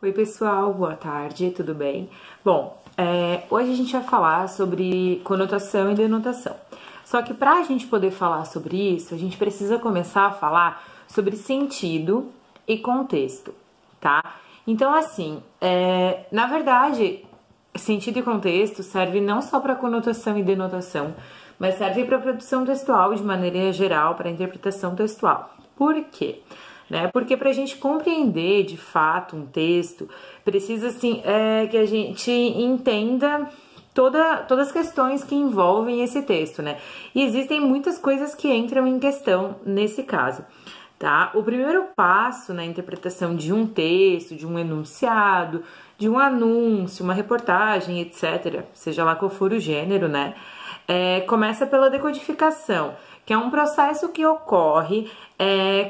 Oi pessoal, boa tarde, tudo bem? Bom, hoje a gente vai falar sobre conotação e denotação. Só que para a gente poder falar sobre isso, a gente precisa começar a falar sobre sentido e contexto, tá? Então assim, na verdade, sentido e contexto serve não só para conotação e denotação, mas serve para produção textual de maneira geral, para interpretação textual. Por quê? Porque para a gente compreender de fato um texto, precisa assim, que a gente entenda todas as questões que envolvem esse texto, né? E existem muitas coisas que entram em questão nesse caso, tá? O primeiro passo na interpretação de um texto, de um enunciado, de um anúncio, uma reportagem, etc., seja lá qual for o gênero, né? Começa pela decodificação, que é um processo que ocorre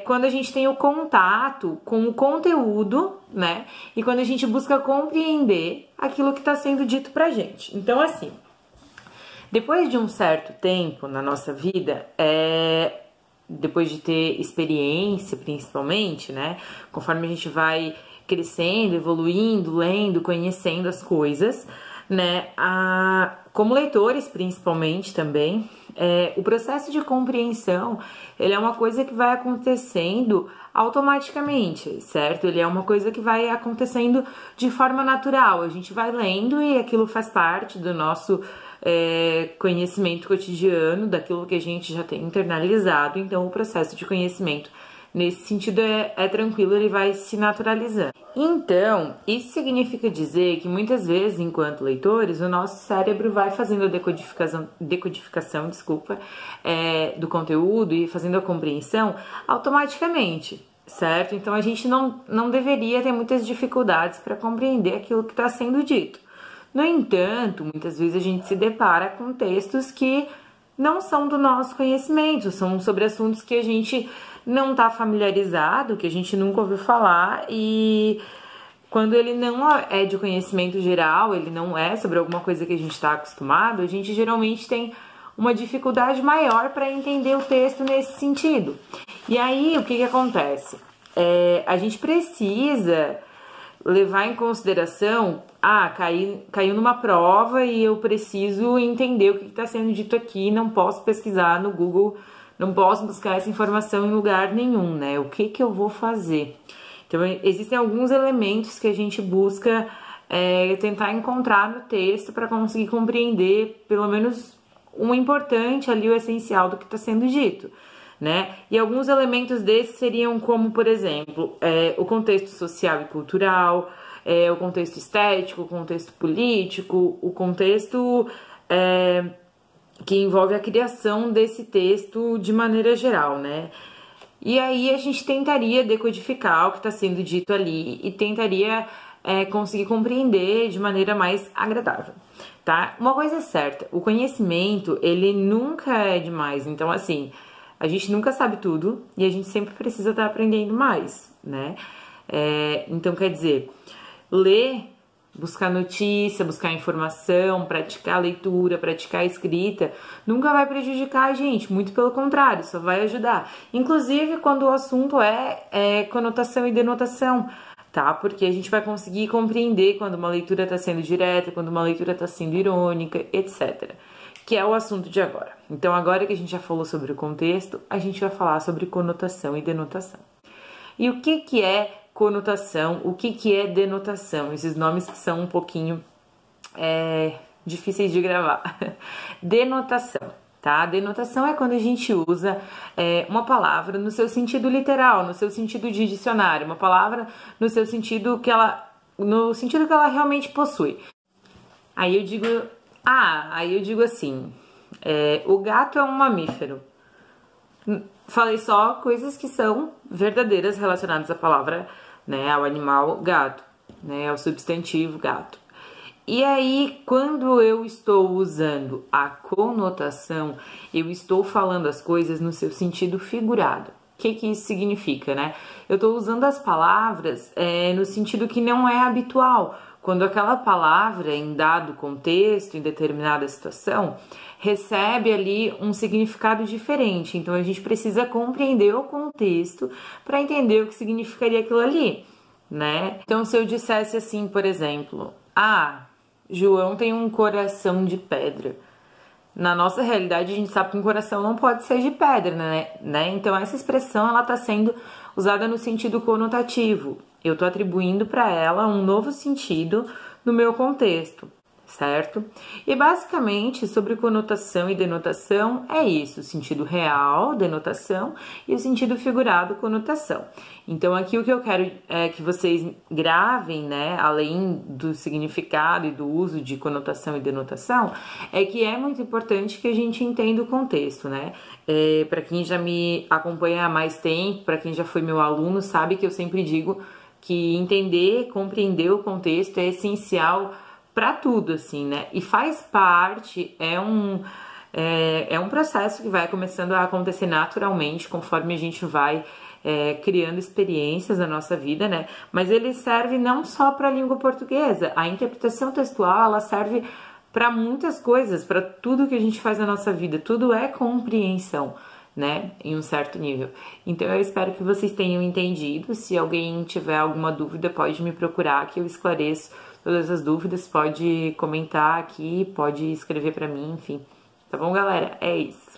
quando a gente tem o contato com o conteúdo, né? E quando a gente busca compreender aquilo que está sendo dito pra gente. Então, assim, depois de um certo tempo na nossa vida, depois de ter experiência, principalmente, né? Conforme a gente vai crescendo, evoluindo, lendo, conhecendo as coisas, né? Como leitores, principalmente, também, o processo de compreensão, ele é uma coisa que vai acontecendo automaticamente, certo? Ele é uma coisa que vai acontecendo de forma natural. A gente vai lendo e aquilo faz parte do nosso conhecimento cotidiano, daquilo que a gente já tem internalizado. Então, o processo de conhecimento, nesse sentido, é tranquilo, ele vai se naturalizando. Então, isso significa dizer que muitas vezes, enquanto leitores, o nosso cérebro vai fazendo a decodificação, do conteúdo e fazendo a compreensão automaticamente, certo? Então, a gente não deveria ter muitas dificuldades para compreender aquilo que está sendo dito. No entanto, muitas vezes a gente se depara com textos que não são do nosso conhecimento, são sobre assuntos que a gente não está familiarizado, que a gente nunca ouviu falar, e quando ele não é de conhecimento geral, ele não é sobre alguma coisa que a gente está acostumado, a gente geralmente tem uma dificuldade maior para entender o texto nesse sentido. E aí, o que acontece? A gente precisa levar em consideração, caiu numa prova e eu preciso entender o que está sendo dito aqui, não posso pesquisar no Google, não posso buscar essa informação em lugar nenhum, né? O que eu vou fazer? Então, existem alguns elementos que a gente busca tentar encontrar no texto para conseguir compreender, pelo menos, o importante ali, o essencial do que está sendo dito, né? E alguns elementos desses seriam como, por exemplo, o contexto social e cultural, o contexto estético, o contexto político, o contexto que envolve a criação desse texto de maneira geral, né? E aí a gente tentaria decodificar o que está sendo dito ali e tentaria conseguir compreender de maneira mais agradável, tá? Uma coisa é certa, o conhecimento, ele nunca é demais, então assim, a gente nunca sabe tudo e a gente sempre precisa estar aprendendo mais, né? Então, quer dizer, ler, buscar notícia, buscar informação, praticar a leitura, praticar a escrita, nunca vai prejudicar a gente, muito pelo contrário, só vai ajudar. Inclusive, quando o assunto é conotação e denotação, tá? Porque a gente vai conseguir compreender quando uma leitura está sendo direta, quando uma leitura está sendo irônica, etc., que é o assunto de agora. Então, agora que a gente já falou sobre o contexto, a gente vai falar sobre conotação e denotação. E o que é conotação, o que é denotação? Esses nomes que são um pouquinho difíceis de gravar. Denotação, tá? Denotação é quando a gente usa uma palavra no seu sentido literal, no seu sentido de dicionário, uma palavra no seu sentido que ela realmente possui. Aí eu digo assim, o gato é um mamífero. Falei só coisas que são verdadeiras relacionadas à palavra, né, ao animal gato, né, ao substantivo gato. E aí, quando eu estou usando a conotação, eu estou falando as coisas no seu sentido figurado. O que isso significa, né? Eu estou usando as palavras no sentido que não é habitual. Quando aquela palavra, em dado contexto, em determinada situação, recebe ali um significado diferente. Então, a gente precisa compreender o contexto para entender o que significaria aquilo ali, né? Então, se eu dissesse assim, por exemplo, João tem um coração de pedra. Na nossa realidade, a gente sabe que um coração não pode ser de pedra, né? Então, essa expressão, ela tá sendo usada no sentido conotativo. Eu tô atribuindo para ela um novo sentido no meu contexto, certo? E basicamente, sobre conotação e denotação, é isso: o sentido real, denotação, e o sentido figurado, conotação. Então, aqui o que eu quero é que vocês gravem, né, além do significado e do uso de conotação e denotação, é que é muito importante que a gente entenda o contexto, né? Para quem já me acompanha há mais tempo, para quem já foi meu aluno, sabe que eu sempre digo que entender, compreender o contexto é essencial para tudo, assim, né? E faz parte, é um processo que vai começando a acontecer naturalmente conforme a gente vai criando experiências na nossa vida, né? Mas ele serve não só para a língua portuguesa. A interpretação textual, ela serve para muitas coisas, para tudo que a gente faz na nossa vida. Tudo é compreensão, né, em um certo nível. Então eu espero que vocês tenham entendido. Se alguém tiver alguma dúvida, pode me procurar que eu esclareço todas as dúvidas. Pode comentar aqui, pode escrever para mim, enfim. Tá bom, galera? É isso.